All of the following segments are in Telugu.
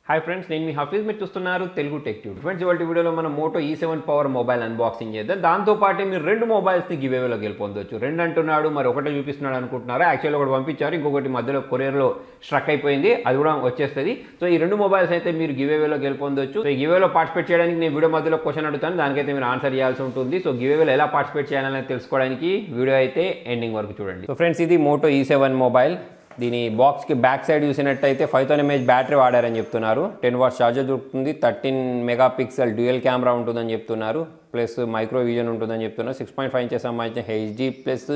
హాయ్ ఫ్రెండ్స్, నేను మీ హఫీజ్. మీరు చూస్తున్నారు తెలుగు టెక్ ట్యూబ్. ఫ్రెండ్స్, ఇవాళ వీడియోలో మనం Moto E7 power mobile unboxing చేద్దాం. దాంతోపాటే మీరు రెండు మొబైల్స్ని గివేవేలో గెలుపొందొచ్చు. రెండు అంటున్నాడు, మరి ఒకటే చూపిస్తున్నాడు అనుకుంటున్నారా? యాక్చువల్గా ఒకటి పంపించారు, ఇంకొకటి మధ్యలో కొరియర్లో స్ట్రక్ అయిపోయింది, అది కూడా వచ్చేస్తుంది. సో ఈ రెండు మొబైల్స్ అయితే మీరు గివేవేలో గెలుపొందొచ్చు. సో ఈ గివేలో పార్టిసిపేట్ చేయడానికి నేను వీడియో మధ్యలో క్వశ్చన్ అడుగుతాను, దానికైతే మీరు ఆన్సర్ చేయాల్సి ఉంటుంది. సో గివేవేలో ఎలా పార్టిసిపేట్ చేయాలని తెలుసుకోవడానికి వీడియో అయితే ఎండింగ్ వరకు చూడండి. సో ఫ్రెండ్స్, ఇది మోటో E7 మొబైల్. దీని బాక్స్కి బ్యాక్ సైడ్ చూసినట్టయితే 5000 mAh బ్యాటరీ వాడారని చెప్తున్నారు. 10 watts ఛార్జర్ దొరుకుతుంది. 13 మెగాపిక్సెల్ డ్యూయల్ కెమెరా ఉంటుందని చెప్తున్నారు. ప్లస్ మైక్రో విజన్ ఉంటుందని చెప్తున్నారు. 6.5 inches సంబంధించిన HD plus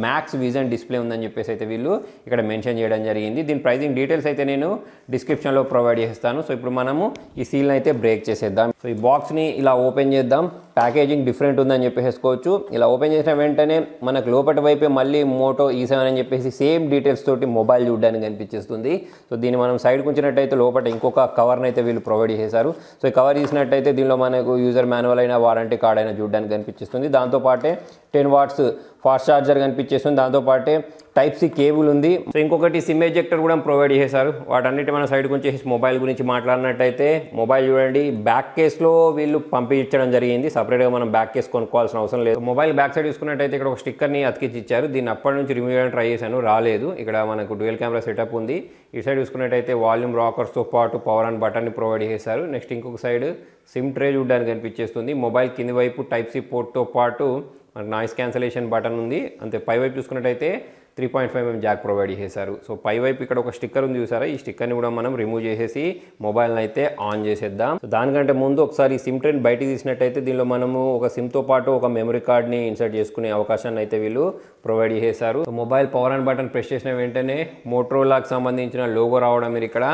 max vision display ఉందని చెప్పేసి అయితే వీళ్ళు ఇక్కడ మెన్షన్ చేయడం జరిగింది. దీని ప్రైజింగ్ డీటెయిల్స్ అయితే నేను డిస్క్రిప్షన్లో ప్రొవైడ్ చేస్తాను. సో ఇప్పుడు మనము ఈ సీల్ని అయితే బ్రేక్ చేసేద్దాం. సో ఈ బాక్స్ని ఇలా ఓపెన్ చేద్దాం. ప్యాకేజింగ్ డిఫరెంట్ ఉందని చెప్పేసుకోవచ్చు. ఇలా ఓపెన్ చేసిన వెంటనే మనకు లోపటి వైపే మళ్ళీ మోటో E7 అని చెప్పేసి సేమ్ డీటెయిల్స్ తోటి మొబైల్ చూడడానికి కనిపించేస్తుంది. సో దీన్ని మనం సైడ్కి ఉంచినట్టయితే లోపల ఇంకొక కవర్ని అయితే వీళ్ళు ప్రొవైడ్ చేశారు. సో ఈ కవర్ తీసినట్టయితే దీనిలో మనకు యూజర్ మాన్యువల్ అయినా వారంటీ కార్డ్ అయినా చూడడానికి కనిపించేస్తుంది. దాంతోపాటే 10 watts ఫాస్ట్ ఛార్జర్ కనిపించేస్తుంది. దాంతోపాటే టైప్ సి కేబుల్ ఉంది. సో ఇంకొకటి సిమ్ ఎజెక్టర్ కూడా ప్రొవైడ్ చేశారు. వాటన్నిటి మన సైడ్ గురించి మొబైల్ గురించి మాట్లాడినట్టయితే మొబైల్ చూడండి, బ్యాక్ కేస్లో వీళ్ళు పంపించడం జరిగింది. సపరేట్గా మనం బ్యాక్ కేస్ కొనుక్కోవాల్సిన అవసరం లేదు. మొబైల్ బ్యాక్ సైడ్ చూసుకున్నట్టయితే ఇక్కడ ఒక స్టిక్కర్ని అతికించి ఇచ్చారు. దీన్ని అప్పటి నుంచి రిమూవ్ చేయడానికి ట్రై చేశాను, రాలేదు. ఇక్కడ మనకు డ్యూయల్ కెమెరా సెటప్ ఉంది. ఈ సైడ్ చూసుకున్నట్టయితే వాల్యూమ్ రాకర్స్తో పాటు పవర్ ఆన్ బటన్ని ప్రొవైడ్ చేశారు. నెక్స్ట్ ఇంకొక సైడ్ సిమ్ ట్రే చూడడానికి కనిపించేస్తుంది. మొబైల్ కింది వైపు టైప్ సి పోర్ట్తో పాటు మనకు నాయిస్ క్యాన్సలేషన్ బటన్ ఉంది. అంతే పై వైపు చూసుకున్నట్టయితే 3.5mm జాక్ ప్రొవైడ్ చేశారు. సో పై వైపు ఇక్కడ ఒక స్టిక్కర్ ఉంది చూసారా, ఈ స్టిక్కర్ని కూడా మనం రిమూవ్ చేసేసి మొబైల్ని అయితే ఆన్ చేసేద్దాం. సో దానికంటే ముందు ఒకసారి సిమ్ ట్రేని బయటికి తీసినట్టయితే దీనిలో మనము ఒక సిమ్తో పాటు ఒక మెమరీ కార్డ్ని ఇన్సర్ట్ చేసుకునే అవకాశాన్ని అయితే వీళ్ళు ప్రొవైడ్ చేశారు. Mobile power on button press చేసిన వెంటనే మోటోరోలాకి సంబంధించిన లోగో రావడం మీరు ఇక్కడ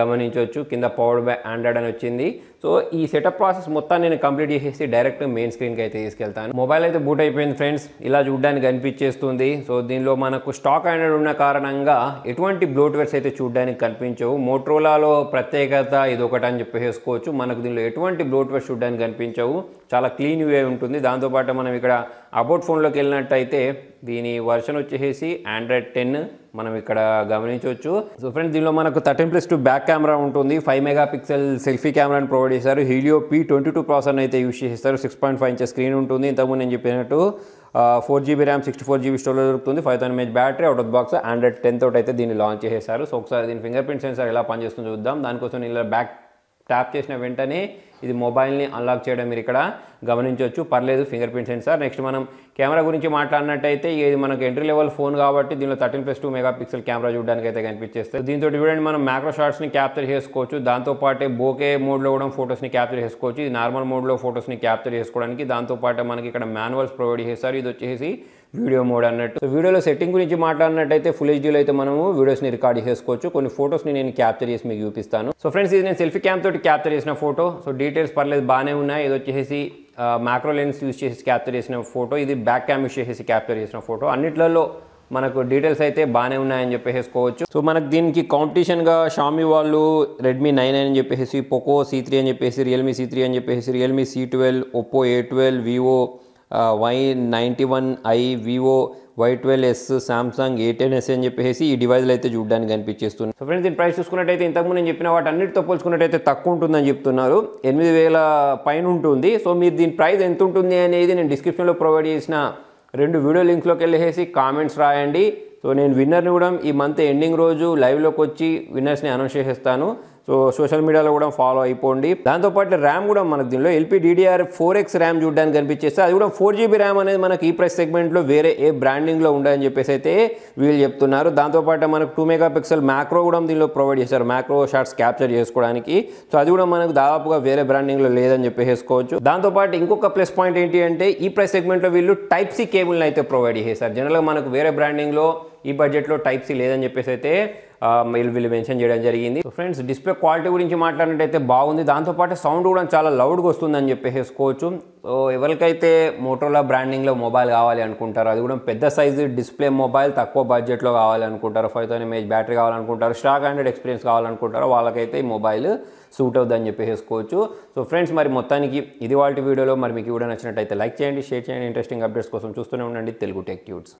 గమనించవచ్చు. కింద పవర్డ్ బై ఆండ్రాయిడ్ అని వచ్చింది. సో ఈ సెటప్ ప్రాసెస్ మొత్తాన్ని నేను కంప్లీట్ చేసేసి డైరెక్ట్ మెయిన్ స్క్రీన్కి అయితే తీసుకెళ్తాను. మొబైల్ అయితే బూట్ అయిపోయింది ఫ్రెండ్స్, ఇలా చూడడానికి కనిపించేస్తుంది. సో దీనిలో మనకు స్టాక్ ఆండ్రాయిడ్ ఉన్న కారణంగా ఎటువంటి బ్లోట్వేర్స్ అయితే చూడడానికి కనిపించవు. మోటోరోలాలో ప్రత్యేకత ఇది ఒకటి అని చెప్పేసుకోవచ్చు. మనకు దీనిలో ఎటువంటి బ్లోట్వేర్స్ చూడడానికి కనిపించవు, చాలా క్లీన్ యూఐ ఉంటుంది. దాంతోపాటు మనం ఇక్కడ అబౌట్ ఫోన్లోకి వెళ్ళినట్టయితే దీని వర్షన్ వచ్చేసి ఆండ్రాయిడ్ 10 మనం ఇక్కడ గమనించవచ్చు. సో ఫ్రెండ్స్, దీనిలో మనకు 13+2 బ్యాక్ కెమెరా ఉంటుంది. 5 మెగాపిక్సెల్ సెల్ఫీ కెమెరాని ప్రొవైడ్ చేశారు. హీలియో P22 ప్రాసెసర్ని అయితే యూజ్ చేస్తారు. 6.5 inches స్క్రీన్ ఉంటుంది. ఇంతకుముందు నేను చెప్పినట్టు 4GB ర్యామ్ 64GB స్టోరేజ్ దొరుకుతుంది. 5000 mAh battery, out of box Android 10 తోటి అయితే దీన్ని లాంచ్ చేశారు. సో ఒకసారి దీని ఫింగర్ ప్రింట్ సెన్సార్ ఎలా పనిచేస్తుందో చూద్దాం. దానికోసం ఇలా బ్యాక్ ట్యాప్ చేసిన వెంటనే ఇది మొబైల్ని అన్లాక్ చేయడం మీరు ఇక్కడ గమనించవచ్చు. పర్లేదు ఫింగర్ ప్రింట్ సెన్సార్. నెక్స్ట్ మనం కెమెరా గురించి మాట్లాడినట్టయితే ఇది మనకు ఎంట్రీ లెవెల్ ఫోన్ కాబట్టి దీనిలో 13+2 మెగాపిక్సెల్ కెమెరా చూడడానికి అయితే కనిపించేస్తుంది. దీంతో చూడండి మనం మ్యాక్రో షాట్స్ని క్యాప్చర్ చేసుకోవచ్చు. దాంతోపాటే బోకే మోడ్లో కూడా ఫొటోస్ని క్యాప్చర్ చేసుకోవచ్చు. ఇది నార్మల్ మోడ్లో ఫొటోస్ని క్యాప్చర్ చేసుకోవడానికి. దాంతోపాటు మనకి ఇక్కడ మాన్యువల్స్ ప్రొవైడ్ చేస్తారు. ఇది వచ్చేసి వీడియో మోడ్ అన్నట్టు. సో వీడియోలో సెట్టింగ్ గురించి మాట్లాడినట్టయితే ఫుల్ హెచ్డీలో అయితే మనము వీడియోస్ని రికార్డ్ చేసుకోవచ్చు. కొన్ని ఫొటోస్ని నేను క్యాప్చర్ చేసి మీకు చూపిస్తాను. సో ఫ్రెండ్స్, ఇది నేను సెల్ఫీ క్యామ్ తోటి క్యాప్చర్ చేసిన ఫోటో. సో డీటెయిల్స్ పర్లేదు బాగానే ఉన్నాయి. ఇది వచ్చేసి మ్యాక్రో లెన్స్ యూజ్ చేసి క్యాప్చర్ చేసిన ఫోటో. ఇది బ్యాక్ క్యామ్ యూజ్ చేసి క్యాప్చర్ చేసిన ఫోటో. అన్నిట్లలో మనకు డీటెయిల్స్ అయితే బాగానే ఉన్నాయని చెప్పేసుకోవచ్చు. సో మనకు దీనికి కాంపిటీషన్గా షామీ వాళ్ళు రెడ్మీ 9 అని చెప్పేసి, పోకో C3 అని చెప్పేసి, రియల్మీ C3 అని చెప్పేసి, Realme C12, Oppo A12, Vivo Y91i, Vivo Y12s, Samsung A10s అని చెప్పేసి ఈ డివైజ్లు అయితే చూడడానికి కనిపించేస్తుంది. సో ఫ్రెండ్స్, దీని ప్రైస్ చూసుకున్నట్టయితే ఇంతకుముందు నేను చెప్పిన వాటి అన్నిటితో పోల్చుకున్నట్టయితే తక్కువ ఉంటుందని చెప్తున్నారు. 8000 పైన ఉంటుంది. సో మీరు దీని ప్రైస్ ఎంత ఉంటుంది అనేది నేను డిస్క్రిప్షన్లో ప్రొవైడ్ చేసిన 2 వీడియో లింక్స్లోకి వెళ్ళేసి కామెంట్స్ రాయండి. సో నేను విన్నర్ని కూడా ఈ మంత్ ఎండింగ్ రోజు లైవ్లోకి వచ్చి విన్నర్స్ని అనౌన్స్ చేసేస్తాను. సో సోషల్ మీడియాలో కూడా ఫాలో అయిపోండి. దాంతోపాటు ర్యామ్ కూడా మనకు దీనిలో LPDDR4X ర్యామ్ చూడడానికి కనిపించేస్తే అది కూడా 4GB ర్యామ్ అనేది మనకి ఈ ప్రైస్ సెగ్మెంట్లో వేరే ఏ బ్రాండింగ్లో ఉండదని చెప్పేసి అయితే వీళ్ళు చెప్తున్నారు. దాంతోపాటు మనకు 2 మెగాపిక్సెల్ మ్యాక్రో కూడా దీనిలో ప్రొవైడ్ చేశారు, మ్యాక్రో షాట్స్ క్యాప్చర్ చేసుకోవడానికి. సో అది కూడా మనకు దాదాపుగా వేరే బ్రాండింగ్లో లేదని చెప్పేసుకోవచ్చు. దాంతోపాటు ఇంకొక ప్లస్ పాయింట్ ఏంటి అంటే ఈ ప్రైస్ సెగ్మెంట్లో వీళ్ళు టైప్ సి కేబుల్ని అయితే ప్రొవైడ్ చేశారు. జనరల్గా మనకు వేరే బ్రాండింగ్లో ఈ బడ్జెట్లో టైప్ సి లేదని చెప్పేసి అయితే వీళ్ళు మెన్షన్ చేయడం జరిగింది. సో ఫ్రెండ్స్, డిస్ప్లే క్వాలిటీ గురించి మాట్లాడినట్టయితే బాగుంది. దాంతోపాటు సౌండ్ కూడా చాలా లౌడ్గా వస్తుందని చెప్పేసుకోవచ్చు. సో ఎవరికైతే మోటోరోలా బ్రాండింగ్లో మొబైల్ కావాలి అనుకుంటారో, అది కూడా పెద్ద సైజు డిస్ప్లే మొబైల్ తక్కువ బడ్జెట్లో కావాలి అనుకుంటారో, 5000 mAh బ్యాటరీ కావాలనుకుంటారో, స్టాక్ ఆండ్రాయిడ్ ఎక్స్పీరియన్స్ కావాలనుకుంటారో వాళ్ళకైతే ఈ మొబైల్ సూట్ అవుతుందని చెప్పేసుకోవచ్చు. సో ఫ్రెండ్స్, మరి మొత్తానికి ఇది వాళ్ళ వీడియోలో. మరి మీకు వీడియో నచ్చినట్టయితే లైక్ చేయండి, షేర్ చేయండి. ఇంట్రెస్టింగ్ అప్డేట్స్ కోసం చూస్తూనే ఉండండి తెలుగు టెక్ ట్యూబ్స్.